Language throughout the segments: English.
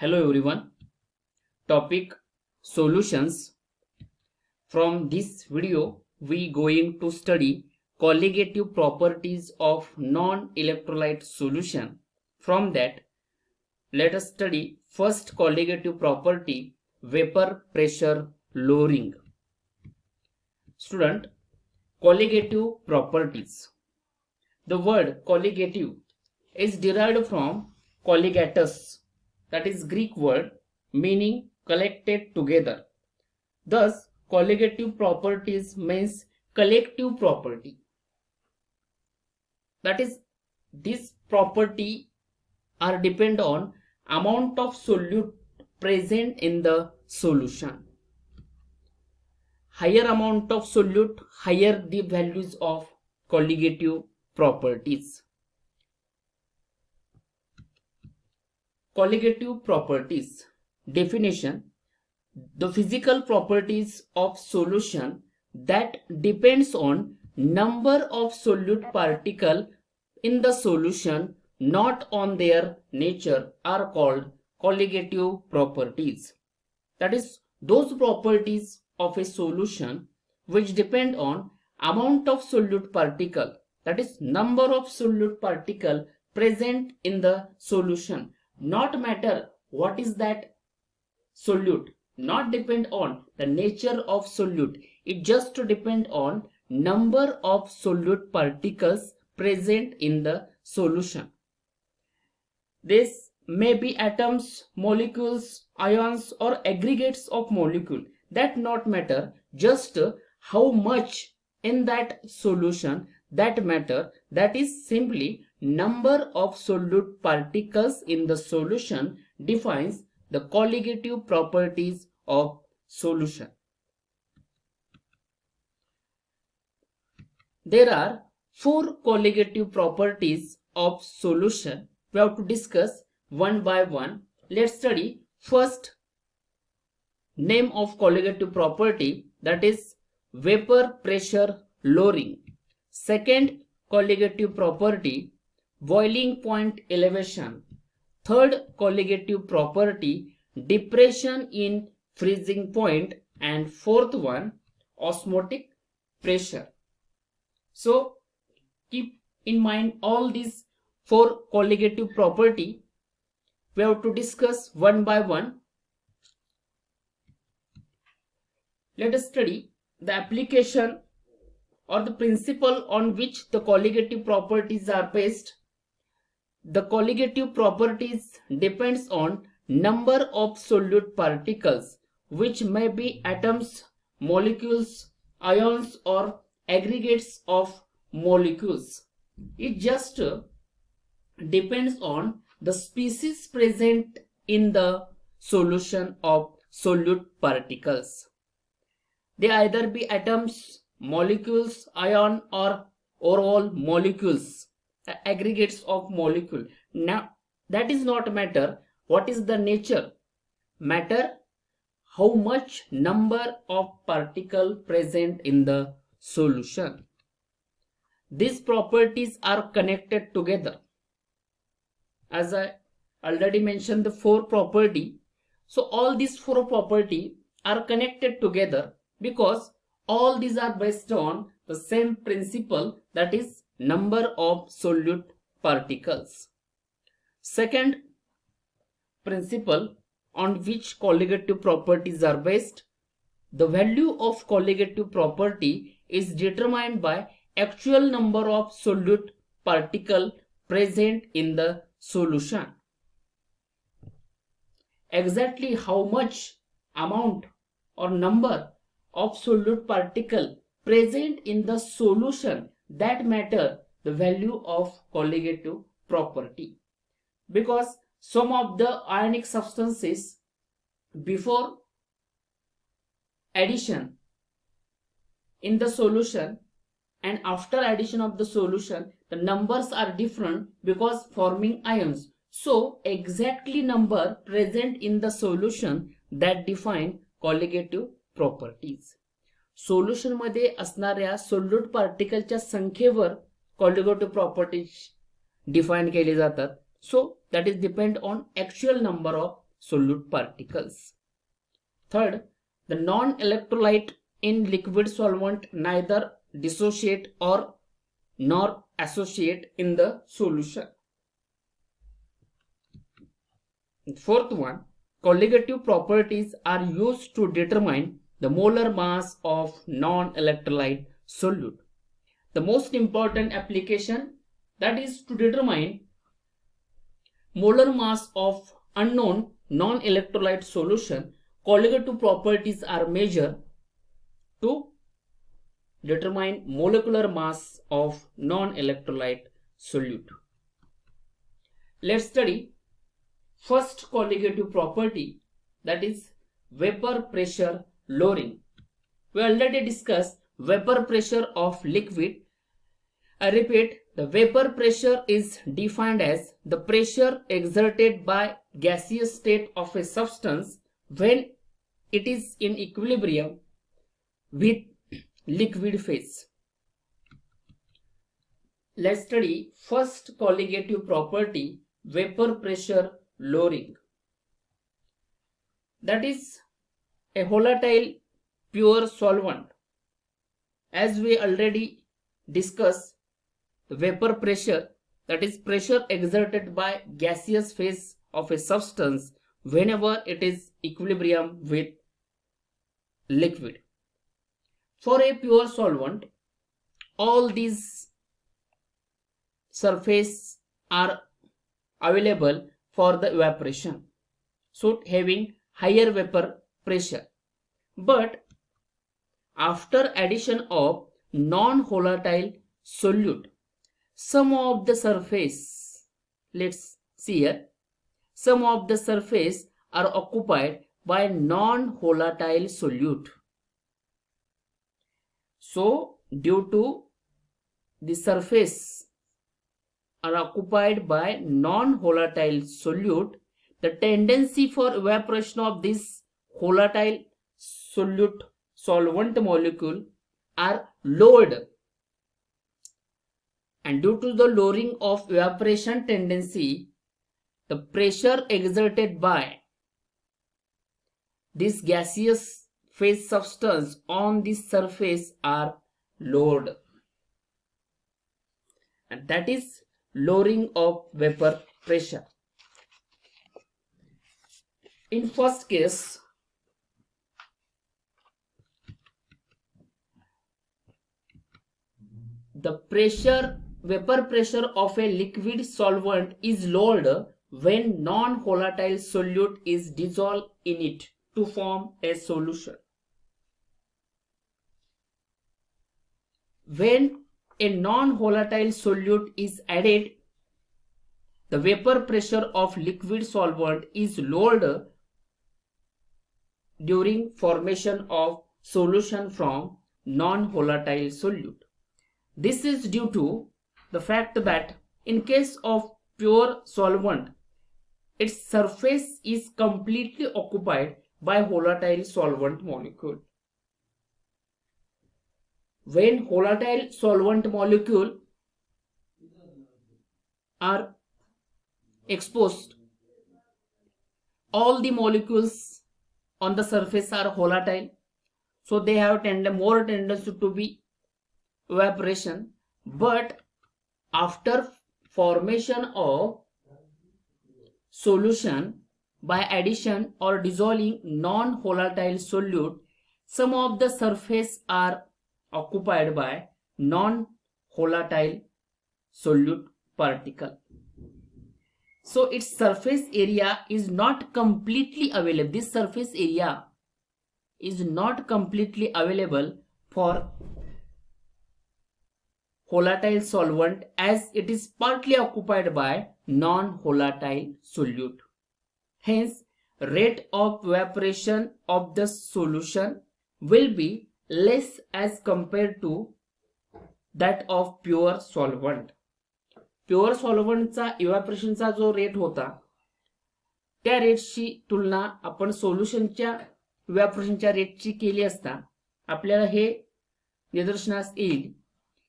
Hello everyone. Topic solutions. From this video we going to study colligative properties of non-electrolyte solution. From that let us study first colligative property, vapor pressure lowering. Student, colligative properties. The word colligative is derived from colligatus, that is Greek word meaning collected together. Thus, colligative properties means collective property. That is, this property are depend on amount of solute present in the solution. Higher amount of solute, higher the values of colligative properties. Colligative properties. Definition: the physical properties of solution that depends on number of solute particle in the solution, not on their nature, are called colligative properties. That is, those properties of a solution which depend on amount of solute particle, that is number of solute particle present in the solution, not matter what is that solute, not depend on the nature of solute, it just to depend on number of solute particles present in the solution. This may be atoms, molecules, ions or aggregates of molecule, that not matter, just how much in that solution, that matter, that is simply number of solute particles in the solution defines the colligative properties of solution. There are four colligative properties of solution. We have to discuss one by one. Let's study first name of colligative property, that is vapor pressure lowering. Second colligative property, boiling point elevation. Third colligative property, depression in freezing point, and fourth one, osmotic pressure. So keep in mind all these four colligative property. We have to discuss one by one. Let us study the application or the principle on which the colligative properties are based. The colligative properties depends on number of solute particles, which may be atoms, molecules, ions or aggregates of molecules. It just depends on the species present in the solution of solute particles. They either be atoms, molecules, ion or overall molecules, aggregates of molecule. Now that is not matter what is the nature, matter how much number of particle present in the solution. These properties are connected together. As I already mentioned the four property, so all these four property are connected together because all these are based on the same principle, that is number of solute particles. Second principle on which colligative properties are based, the value of colligative property is determined by actual number of solute particle present in the solution. Exactly how much amount or number of solute particle present in the solution, that matter the value of colligative property. Because some of the ionic substances before addition in the solution and after addition of the solution, the numbers are different because forming ions. So exactly number present in the solution that define colligative properties. Solution मध्ये असणाऱ्या solute पार्टिकलच्या संख्येवर colligative properties define केली जातात. So that is depend on actual number of solute particles. Third, the non-electrolyte in liquid solvent neither dissociate or nor associate in the solution. Fourth one, colligative properties are used to determine the molar mass of non-electrolyte solute. The most important application, that is to determine molar mass of unknown non-electrolyte solution, colligative properties are measured to determine molecular mass of non-electrolyte solute. Let's study first colligative property, that is vapor pressure lowering. We already discussed vapor pressure of liquid. I repeat, the vapor pressure is defined as the pressure exerted by gaseous state of a substance when it is in equilibrium with liquid phase. Let's study first colligative property, vapor pressure lowering. That is a volatile pure solvent. As we already discussed, the vapor pressure, that is pressure exerted by gaseous phase of a substance whenever it is equilibrium with liquid. For a pure solvent, all these surfaces are available for the evaporation, so having higher vapor pressure. But after addition of non-volatile solute, some of the surface, let's see here, some of the surface are occupied by non-volatile solute. So due to the surface are occupied by non-volatile solute, the tendency for evaporation of this volatile solute solvent molecule are lowered, and due to the lowering of evaporation tendency, the pressure exerted by this gaseous phase substance on this surface are lowered, and that is lowering of vapor pressure. In first case, the vapor pressure of a liquid solvent is lowered when non-volatile solute is dissolved in it to form a solution. When a non-volatile solute is added, the vapor pressure of liquid solvent is lowered during formation of solution from non-volatile solute. This is due to the fact that in case of pure solvent, its surface is completely occupied by volatile solvent molecule. When volatile solvent molecule are exposed, all the molecules on the surface are volatile, so they have more tendency to be evaporation. But after formation of solution by addition or dissolving non-volatile solute, some of the surface are occupied by non-volatile solute particle. So its surface area is not completely available. This surface area is not completely available for volatile solvent, as it is partly occupied by non-volatile solute. Hence, rate of evaporation of the solution will be less as compared to that of pure solvent. Pure सॉल्व्हंटचा इव्हॅपोरेशनचा जो rate होता त्या रेटची तुलना आपण सोल्युशनच्या इव्हॅपोरेशनच्या रेटची केली असता आपल्याला हे निदर्शनास येईल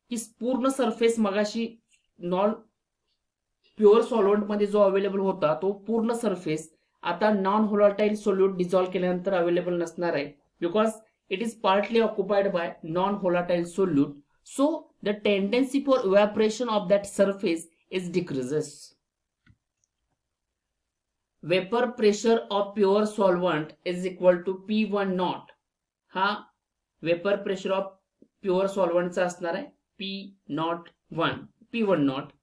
की पूर्ण सरफेस मगाशी नॉन प्युअर सॉल्व्हंट मध्ये जो अवेलेबल होता तो पूर्ण सरफेस आता नॉन व्होलाटाईल सोल्यूट डिझॉल्व्ह केल्यानंतर अवेलेबल नसणार आहे, because it is partly occupied by non-volatile solute, so the tendency for evaporation of that surface is decreases. Vapor pressure of pure solvent is equal to P1 naught. हा vapor pressure of pure solvent चा असणार आहे P1 naught.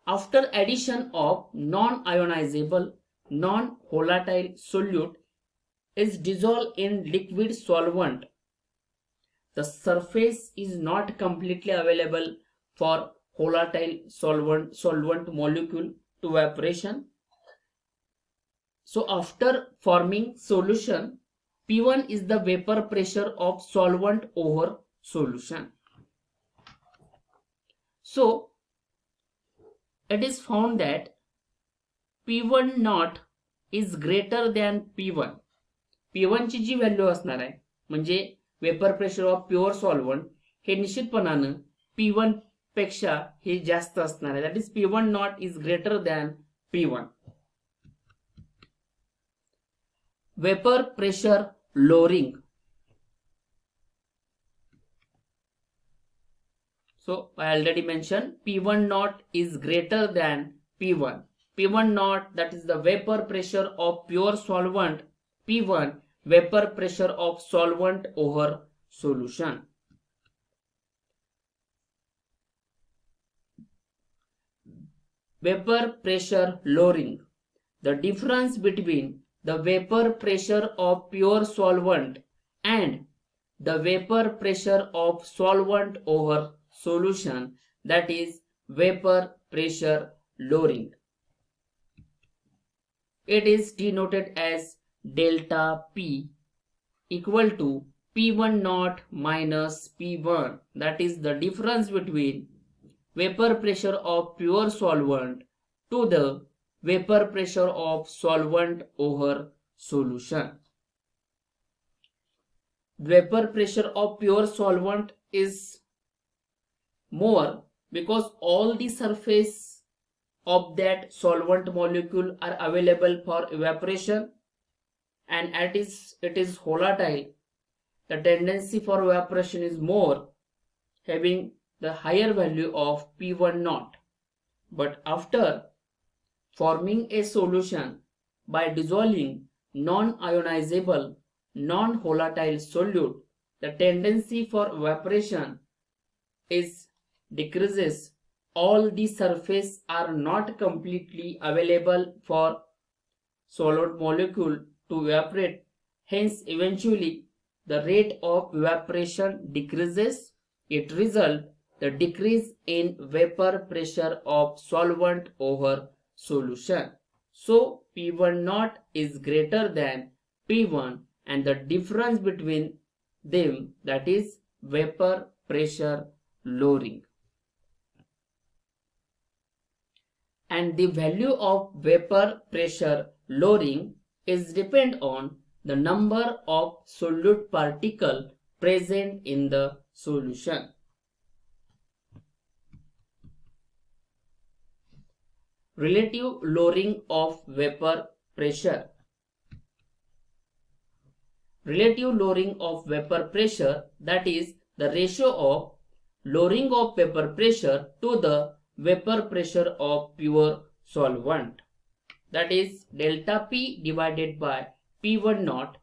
After addition of non-ionizable non-volatile solute is dissolved in liquid solvent, the surface is not completely available for volatile solvent molecule to evaporation. So after forming solution, P1 is the vapor pressure of solvent over solution. So it is found that P1 naught is greater than P1. P1 ची जी value असणार आहे म्हणजे vapour pressure of pure solvent हे निश्चितपणानं P1 पेक्षा हे जास्त असणार आहे. That is P1 not is greater than P1. Vapour pressure lowering. So I already mentioned P1 naught is greater than P1. P1 naught, that is the vapor pressure of pure solvent. P1 vapor pressure of solvent over solution. Vapor pressure lowering. The difference between the vapor pressure of pure solvent and the vapor pressure of solvent over solution, that is vapor pressure lowering. It is denoted as delta P equal to P1 naught minus P1, that is the difference between vapor pressure of pure solvent to the vapor pressure of solvent over solution. Vapor pressure of pure solvent is more because all the surface of that solvent molecule are available for evaporation, and it is volatile. The tendency for evaporation is more, having the higher value of P1 naught. But after forming a solution by dissolving non-ionizable non-volatile solute, the tendency for evaporation is decreases. All the surface are not completely available for solid molecule to evaporate. Hence, eventually, the rate of evaporation decreases. It results the decrease in vapor pressure of solvent over solution. So, P1 naught is greater than P1, and the difference between them, that is vapor pressure lowering. And the value of vapor pressure lowering is depend on the number of solute particle present in the solution. Relative lowering of vapor pressure. Relative lowering of vapor pressure, that is the ratio of lowering of vapor pressure to the vapor pressure of pure solvent, that is delta P divided by P1 naught.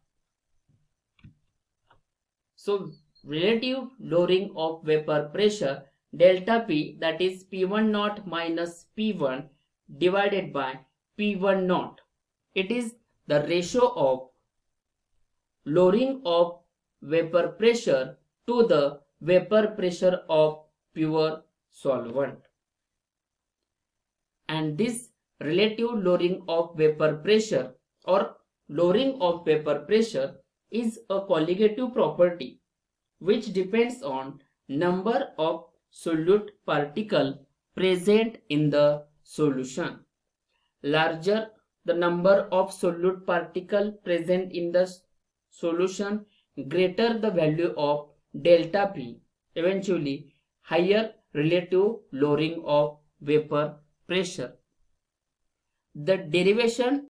So relative lowering of vapor pressure delta P, that is P1 naught minus P1 divided by P1 naught. It is the ratio of lowering of vapor pressure to the vapor pressure of pure solvent. And this relative lowering of vapor pressure or lowering of vapor pressure is a colligative property which depends on number of solute particle present in the solution. Larger the number of solute particle present in the solution, greater the value of delta P. Eventually, higher relative lowering of vapor pressure. The derivation